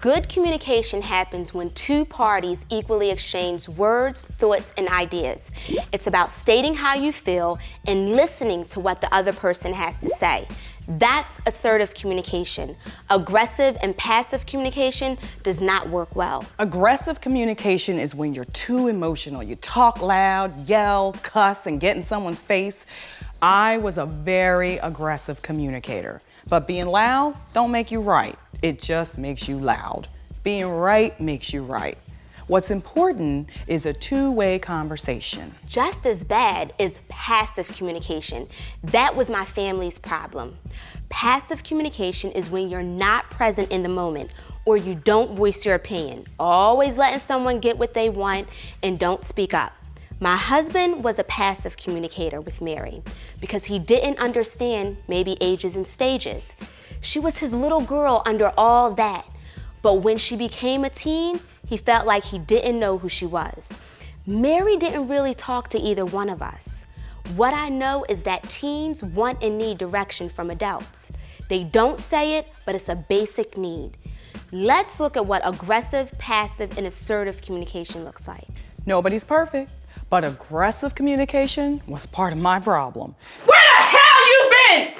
Good communication happens when two parties equally exchange words, thoughts, and ideas. It's about stating how you feel and listening to what the other person has to say. That's assertive communication. Aggressive and passive communication does not work well. Aggressive communication is when you're too emotional. You talk loud, yell, cuss, and get in someone's face. I was a very aggressive communicator, but being loud don't make you right. It just makes you loud. Being right makes you right. What's important is a two-way conversation. Just as bad is passive communication. That was my family's problem. Passive communication is when you're not present in the moment or you don't voice your opinion, always letting someone get what they want and don't speak up. My husband was a passive communicator with Mary because he didn't understand maybe ages and stages. She was his little girl under all that. But when she became a teen, he felt like he didn't know who she was. Mary didn't really talk to either one of us. What I know is that teens want and need direction from adults. They don't say it, but it's a basic need. Let's look at what aggressive, passive, and assertive communication looks like. Nobody's perfect, but aggressive communication was part of my problem. Where the hell you been?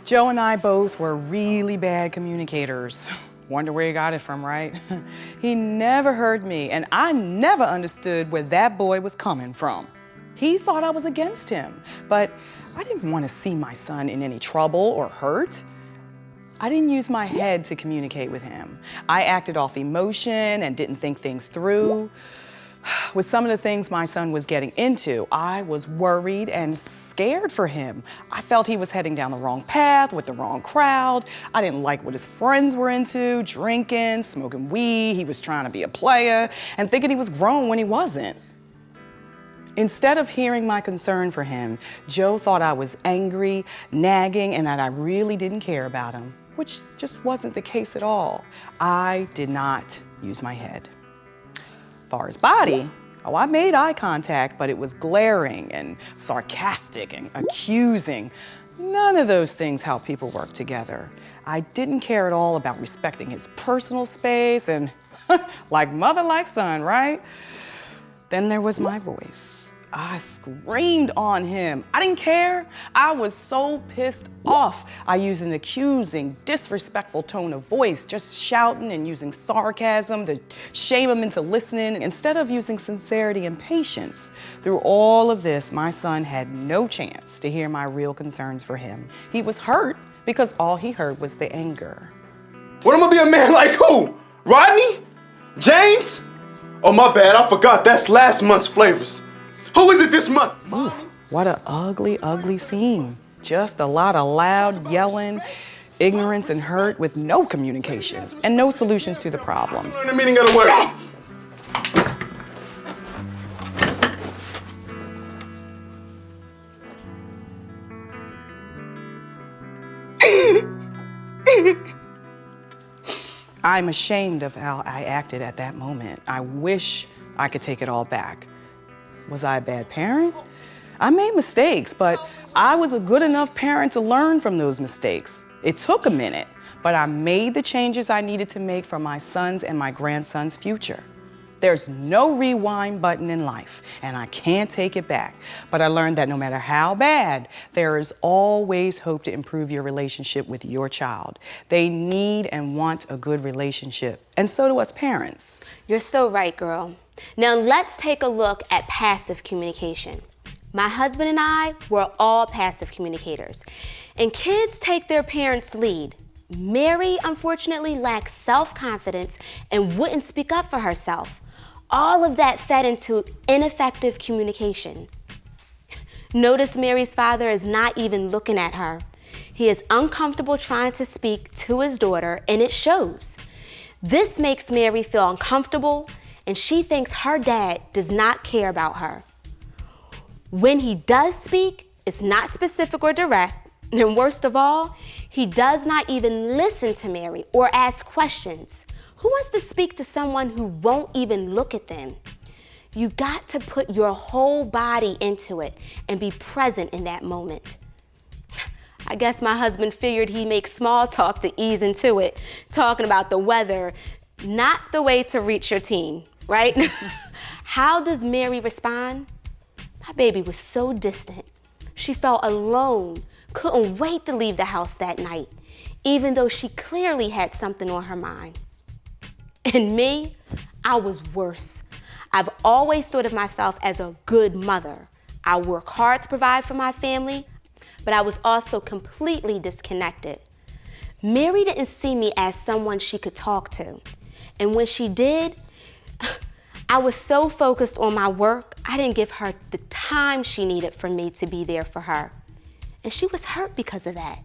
Joe and I both were really bad communicators. Wonder where he got it from, right? He never heard me, and I never understood where that boy was coming from. He thought I was against him, but I didn't want to see my son in any trouble or hurt. I didn't use my head to communicate with him. I acted off emotion and didn't think things through. With some of the things my son was getting into, I was worried and scared for him. I felt he was heading down the wrong path with the wrong crowd. I didn't like what his friends were into, drinking, smoking weed. He was trying to be a player and thinking he was grown when he wasn't. Instead of hearing my concern for him, Joe thought I was angry, nagging, and that I really didn't care about him, which just wasn't the case at all. I did not use my head. Far as body, I made eye contact, but it was glaring and sarcastic and accusing. None of those things help people work together. I didn't care at all about respecting his personal space and like mother, like son, right? Then there was my voice. I screamed on him. I didn't care. I was so pissed off. I used an accusing, disrespectful tone of voice, just shouting and using sarcasm to shame him into listening instead of using sincerity and patience. Through all of this, my son had no chance to hear my real concerns for him. He was hurt because all he heard was the anger. What, am I gonna be a man like who? Rodney? James? Oh, my bad, I forgot. That's last month's flavors. Who is it this month? Ooh, what an ugly, ugly scene. Just a lot of loud yelling, ignorance and hurt with no communication and no solutions to the problems. Learn the meaning of the word. I'm ashamed of how I acted at that moment. I wish I could take it all back. Was I a bad parent? I made mistakes, but I was a good enough parent to learn from those mistakes. It took a minute, but I made the changes I needed to make for my son's and my grandson's future. There's no rewind button in life, and I can't take it back. But I learned that no matter how bad, there is always hope to improve your relationship with your child. They need and want a good relationship, and so do us parents. You're so right, girl. Now let's take a look at passive communication. My husband and I were all passive communicators, and kids take their parents' lead. Mary, unfortunately, lacked self-confidence and wouldn't speak up for herself. All of that fed into ineffective communication. Notice Mary's father is not even looking at her. He is uncomfortable trying to speak to his daughter, and it shows. This makes Mary feel uncomfortable, and she thinks her dad does not care about her. When he does speak, it's not specific or direct, and worst of all, he does not even listen to Mary or ask questions. Who wants to speak to someone who won't even look at them? You got to put your whole body into it and be present in that moment. I guess my husband figured he'd make small talk to ease into it, talking about the weather, not the way to reach your teen, right? How does Mary respond? My baby was so distant. She felt alone, couldn't wait to leave the house that night, even though she clearly had something on her mind. And me, I was worse. I've always thought of myself as a good mother. I work hard to provide for my family, but I was also completely disconnected. Mary didn't see me as someone she could talk to. And when she did, I was so focused on my work, I didn't give her the time she needed for me to be there for her. And she was hurt because of that.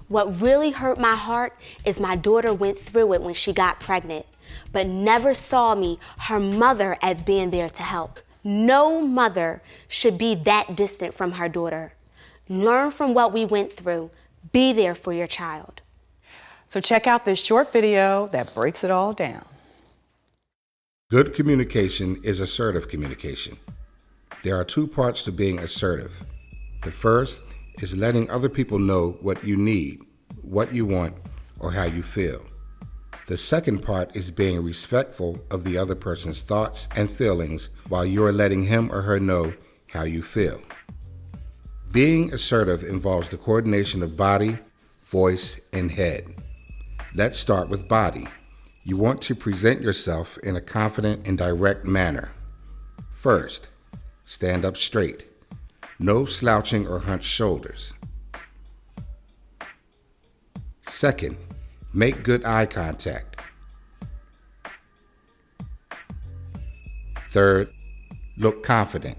What really hurt my heart is my daughter went through it when she got pregnant, but never saw me, her mother, as being there to help. No mother should be that distant from her daughter. Learn from what we went through. Be there for your child. So check out this short video that breaks it all down. Good communication is assertive communication. There are two parts to being assertive. The first is letting other people know what you need, what you want, or how you feel. The second part is being respectful of the other person's thoughts and feelings while you are letting him or her know how you feel. Being assertive involves the coordination of body, voice, and head. Let's start with body. You want to present yourself in a confident and direct manner. First, stand up straight. No slouching or hunched shoulders. Second, make good eye contact. Third, look confident.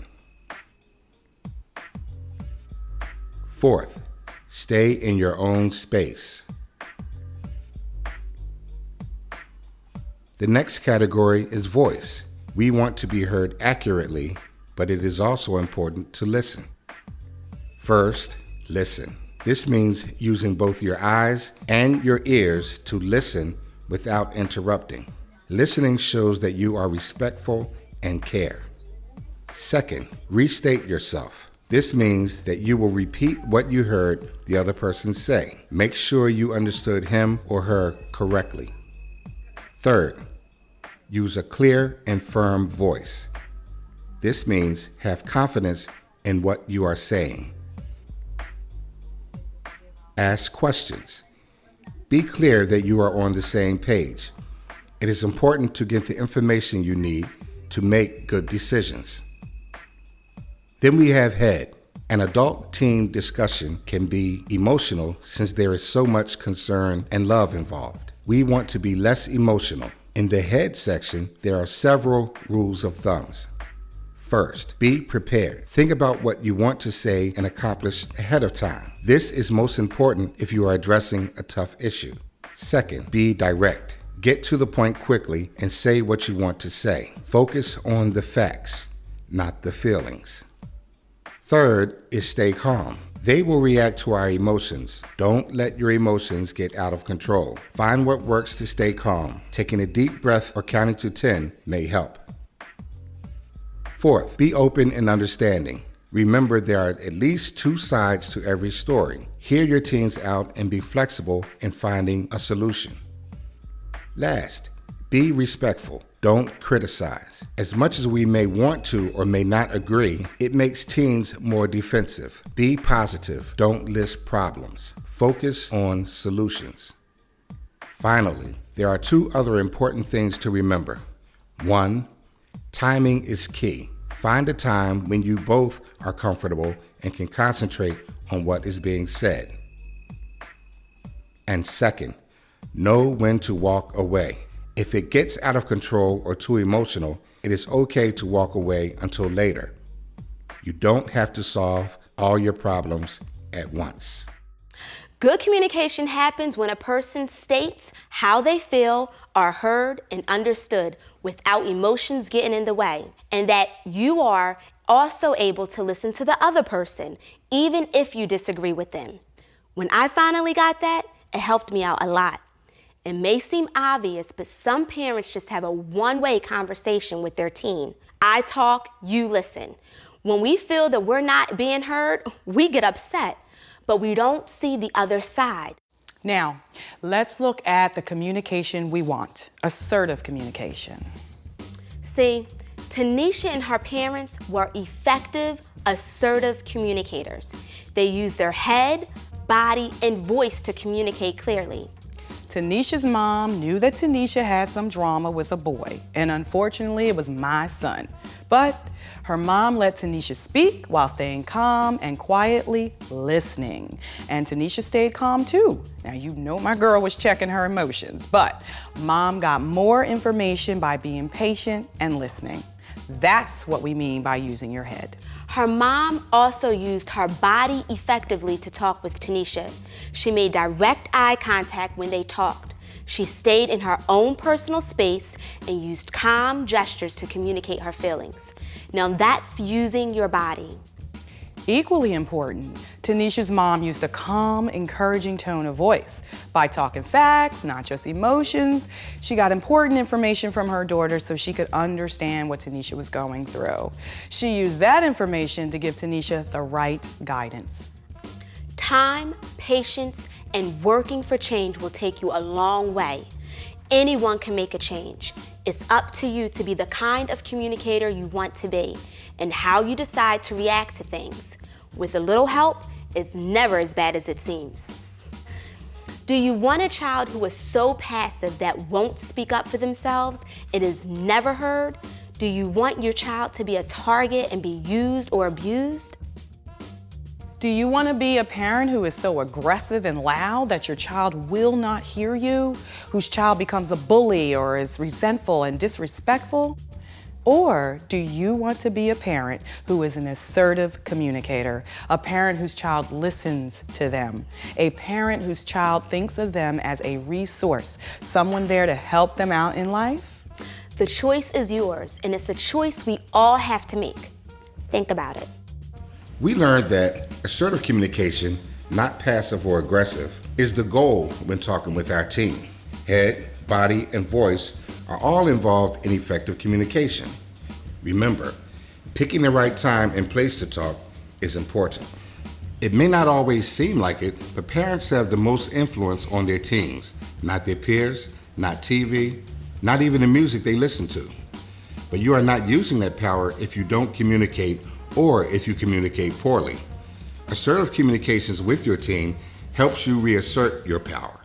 Fourth, stay in your own space. The next category is voice. We want to be heard accurately, but it is also important to listen. First, listen. This means using both your eyes and your ears to listen without interrupting. Listening shows that you are respectful and care. Second, restate yourself. This means that you will repeat what you heard the other person say. Make sure you understood him or her correctly. Third, use a clear and firm voice. This means have confidence in what you are saying. Ask questions. Be clear that you are on the same page. It is important to get the information you need to make good decisions. Then we have head. An adult-teen discussion can be emotional since there is so much concern and love involved. We want to be less emotional. In the head section, there are several rules of thumbs. First, be prepared. Think about what you want to say and accomplish ahead of time. This is most important if you are addressing a tough issue. Second, be direct. Get to the point quickly and say what you want to say. Focus on the facts, not the feelings. Third is stay calm. They will react to our emotions. Don't let your emotions get out of control. Find what works to stay calm. Taking a deep breath or counting to 10 may help. Fourth, be open and understanding. Remember, there are at least two sides to every story. Hear your teens out and be flexible in finding a solution. Last, be respectful. Don't criticize. As much as we may want to or may not agree, it makes teens more defensive. Be positive. Don't list problems. Focus on solutions. Finally, there are two other important things to remember. 1, timing is key. Find a time when you both are comfortable and can concentrate on what is being said. And second, know when to walk away. If it gets out of control or too emotional, it is okay to walk away until later. You don't have to solve all your problems at once. Good communication happens when a person states how they feel are heard and understood without emotions getting in the way, and that you are also able to listen to the other person, even if you disagree with them. When I finally got that, it helped me out a lot. It may seem obvious, but some parents just have a one-way conversation with their teen. I talk, you listen. When we feel that we're not being heard, we get upset, but we don't see the other side. Now, let's look at the communication we want, assertive communication. See, Tanisha and her parents were effective, assertive communicators. They used their head, body, and voice to communicate clearly. Tanisha's mom knew that Tanisha had some drama with a boy, and unfortunately it was my son. But her mom let Tanisha speak while staying calm and quietly listening. And Tanisha stayed calm too. Now you know my girl was checking her emotions, but mom got more information by being patient and listening. That's what we mean by using your head. Her mom also used her body effectively to talk with Tanisha. She made direct eye contact when they talked. She stayed in her own personal space and used calm gestures to communicate her feelings. Now that's using your body. Equally important, Tanisha's mom used a calm, encouraging tone of voice. By talking facts, not just emotions, she got important information from her daughter so she could understand what Tanisha was going through. She used that information to give Tanisha the right guidance. Time, patience, and working for change will take you a long way. Anyone can make a change. It's up to you to be the kind of communicator you want to be and how you decide to react to things. With a little help, it's never as bad as it seems. Do you want a child who is so passive that won't speak up for themselves and is never heard? Do you want your child to be a target and be used or abused? Do you want to be a parent who is so aggressive and loud that your child will not hear you, whose child becomes a bully or is resentful and disrespectful? Or do you want to be a parent who is an assertive communicator, a parent whose child listens to them, a parent whose child thinks of them as a resource, someone there to help them out in life? The choice is yours, and it's a choice we all have to make. Think about it. We learned that assertive communication, not passive or aggressive, is the goal when talking with our team. Head, body, and voice are all involved in effective communication. Remember, picking the right time and place to talk is important. It may not always seem like it, but parents have the most influence on their teens, not their peers, not TV, not even the music they listen to. But you are not using that power if you don't communicate or if you communicate poorly. Assertive communications with your team helps you reassert your power.